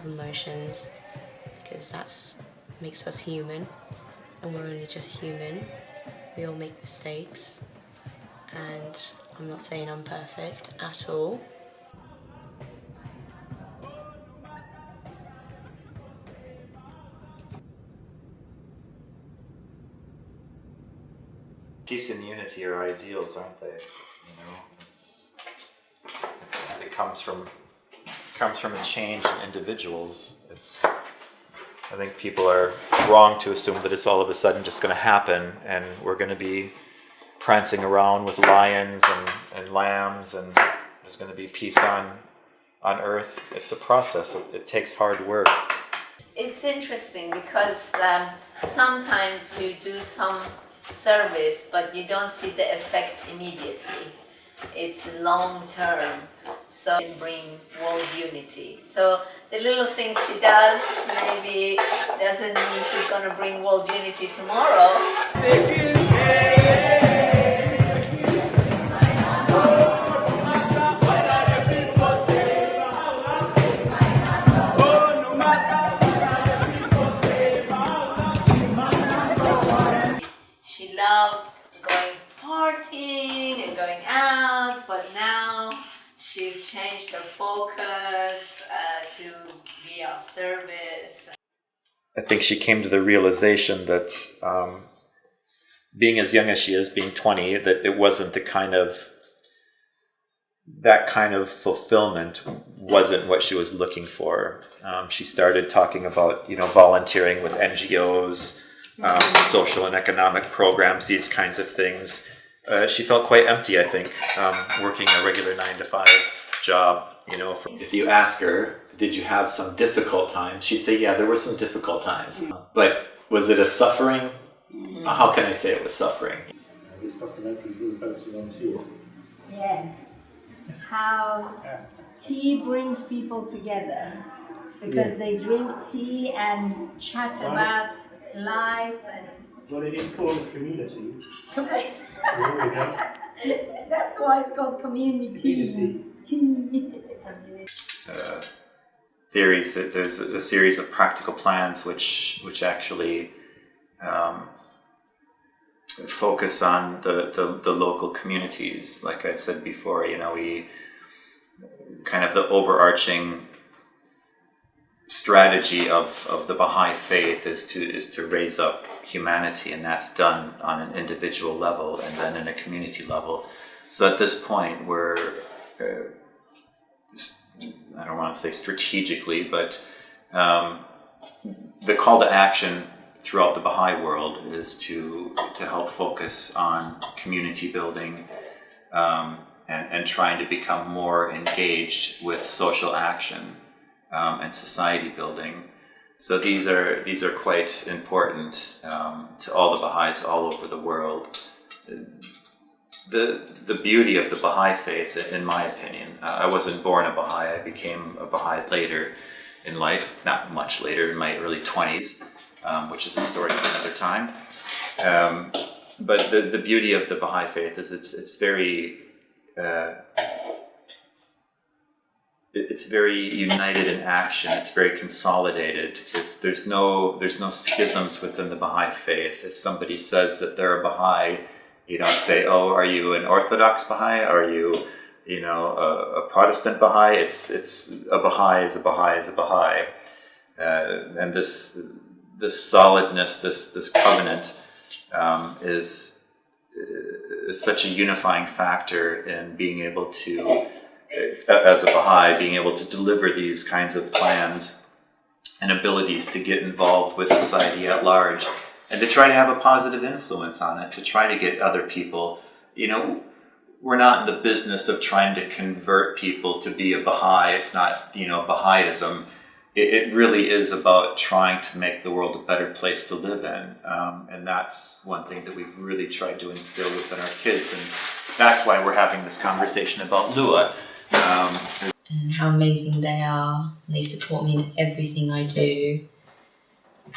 have emotions, because that's makes us human, and we're only just human. We all make mistakes, and I'm not saying I'm perfect at all. Peace and unity are ideals, aren't they? It comes from a change in individuals. I think people are wrong to assume that it's all of a sudden just going to happen, and we're going to be prancing around with lions and lambs, and there's going to be peace on earth. It's a process. It takes hard work. It's interesting because sometimes you do some service, but you don't see the effect immediately. It's long term, so it can bring world unity. So the little things she does maybe doesn't mean we're going to bring world unity tomorrow. She loved going partying and going out, but now she's changed her focus to be of service. I think she came to the realization that being as young as she is, being 20, that it wasn't that kind of fulfillment wasn't what she was looking for. She started talking about, volunteering with NGOs, social and economic programs, these kinds of things. She felt quite empty, I think, working a regular 9-to-5 job. If you ask her, did you have some difficult times? She'd say, yeah, there were some difficult times. But was it a suffering? How can I say it was suffering? This documentary is really focusing on tea. Yes. How tea brings people together, because they drink tea and chat about life and... Well, it is called community. That's why it's called community. Theories that there's a series of practical plans which actually focus on the local communities. Like I said before, we kind of the overarching strategy of the Baha'i faith is to raise up humanity, and that's done on an individual level and then in a community level. So at this point, we're I don't want to say strategically, but the call to action throughout the Baha'i world is to help focus on community building and trying to become more engaged with social action and society building. So these are quite important to all the Baha'is all over the world. The beauty of the Baha'i faith, in my opinion, I wasn't born a Baha'i. I became a Baha'i later in life, not much later, in my early 20s, which is a story for another time. But the beauty of the Baha'i faith is it's very united in action. It's very consolidated. There's no schisms within the Baha'i faith. If somebody says that they're a Baha'i, you don't say, "Oh, are you an Orthodox Baha'i? Are you, a Protestant Baha'i?" It's a Baha'i is a Baha'i is a Baha'i, and this solidness, this covenant, is such a unifying factor in being able to, as a Baha'i, being able to deliver these kinds of plans and abilities to get involved with society at large, and to try to have a positive influence on it, to try to get other people, we're not in the business of trying to convert people to be a Baha'i. It's not, Baha'ism. It really is about trying to make the world a better place to live in. And that's one thing that we've really tried to instill within our kids. And that's why we're having this conversation about Lua. And how amazing they are. They support me in everything I do.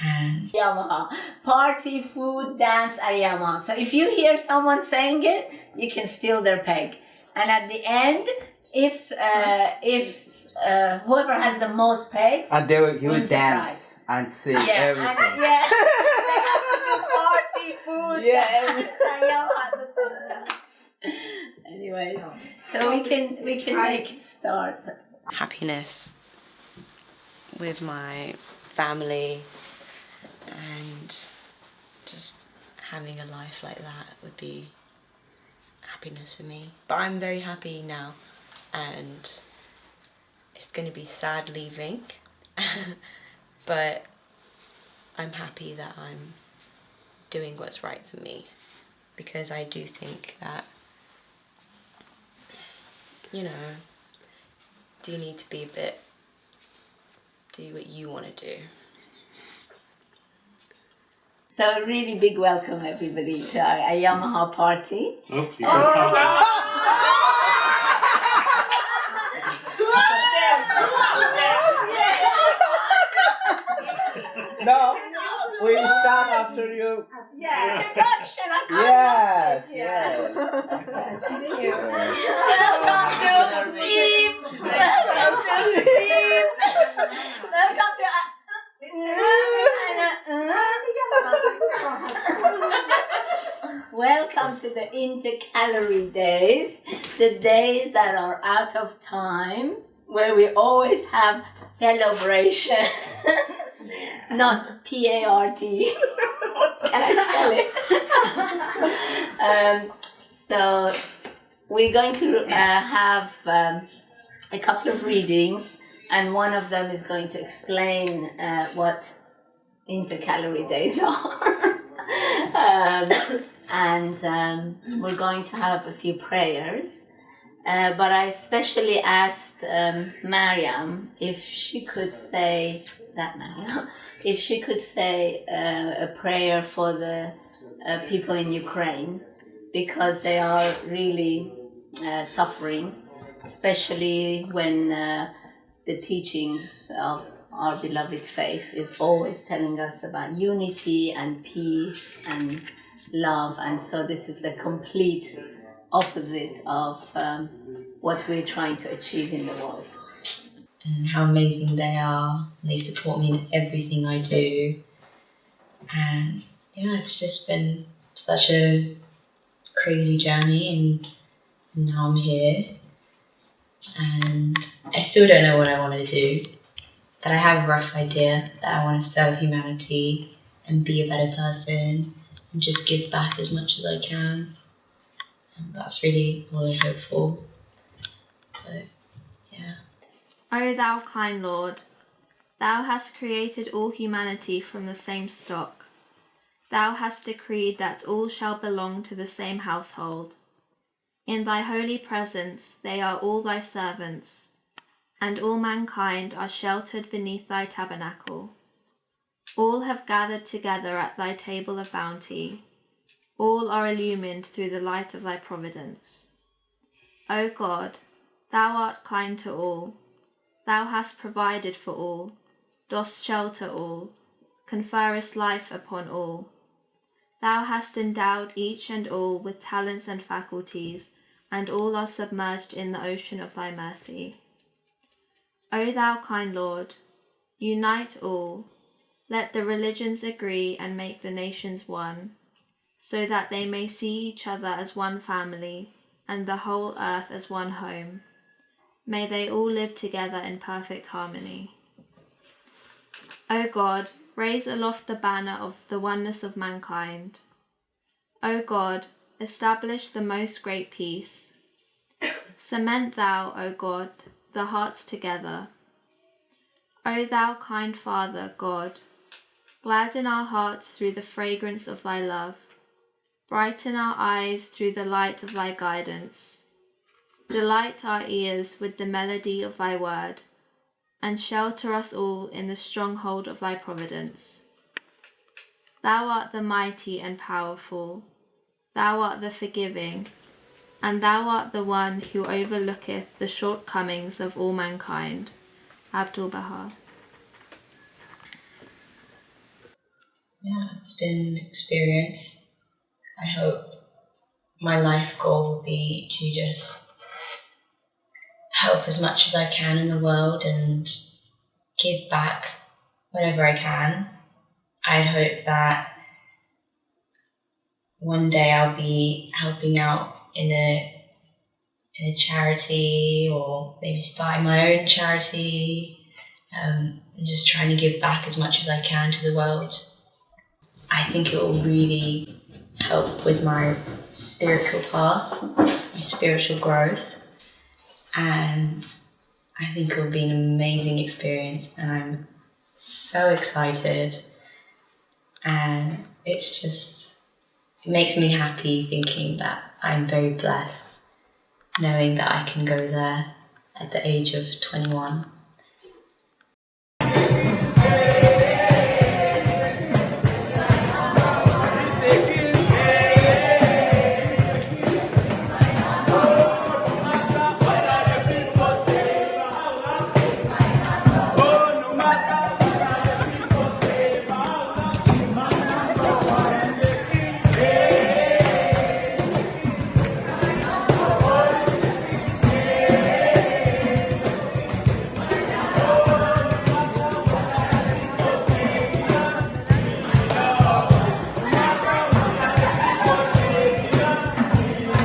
And Yamaha. Party, food, dance, ayama. So if you hear someone saying it, you can steal their peg. And at the end, if whoever has the most pegs, And you would wins the dance prize. and sing And, everything. yeah, they have to do party, food, Yeah, dance, and yell at the same time. Anyways, so we can make it start. Happiness with my family and just having a life like that would be happiness for me. But I'm very happy now, and it's going to be sad leaving, but I'm happy that I'm doing what's right for me, because I do think that, you know, do need to be a bit, do what you want to do. So a really big welcome everybody to our Yamaha party. Oh, she said party. No, we start after you. Yeah, introduction. I can't Yes, miss it, yes. Thank you. Welcome to Beam. Welcome to Beam. Welcome to. Welcome to the intercalary days, the days that are out of time, where we always have celebrations, not P-A-R-T. Can I spell it? So we're going to have a couple of readings, and one of them is going to explain what intercalary days are. And we're going to have a few prayers. But I especially asked Mariam if she could say a prayer for the people in Ukraine, because they are really suffering, especially when the teachings of our beloved faith is always telling us about unity and peace and love, and so this is the complete opposite of what we're trying to achieve in the world. And how amazing they are. They support me in everything I do. And yeah, it's just been such a crazy journey, and now I'm here. And I still don't know what I want to do, but I have a rough idea that I want to serve humanity and be a better person and just give back as much as I can. And that's really all I hope for. But yeah. O thou kind Lord, thou hast created all humanity from the same stock. Thou hast decreed that all shall belong to the same household. In thy holy presence they are all thy servants, and all mankind are sheltered beneath thy tabernacle. All have gathered together at thy table of bounty. All are illumined through the light of thy providence. O God, thou art kind to all. Thou hast provided for all, dost shelter all, conferrest life upon all. Thou hast endowed each and all with talents and faculties, and all are submerged in the ocean of thy mercy. O thou kind Lord, unite all, let the religions agree and make the nations one, so that they may see each other as one family, and the whole earth as one home. May they all live together in perfect harmony. O God, raise aloft the banner of the oneness of mankind. O God, establish the most great peace. Cement thou, O God, the hearts together. O thou kind Father, God, gladden our hearts through the fragrance of thy love. Brighten our eyes through the light of thy guidance. Delight our ears with the melody of thy word, and shelter us all in the stronghold of thy providence. Thou art the mighty and powerful, thou art the forgiving, and thou art the one who overlooketh the shortcomings of all mankind. Abdul Baha. Yeah, it's been an experience. I hope my life goal will be to just help as much as I can in the world and give back whatever I can. I'd hope that one day I'll be helping out in a charity, or maybe starting my own charity, and just trying to give back as much as I can to the world. I think it will really help with my spiritual path, my spiritual growth, and I think it will be an amazing experience, and I'm so excited, and it makes me happy thinking that I'm very blessed knowing that I can go there at the age of 21.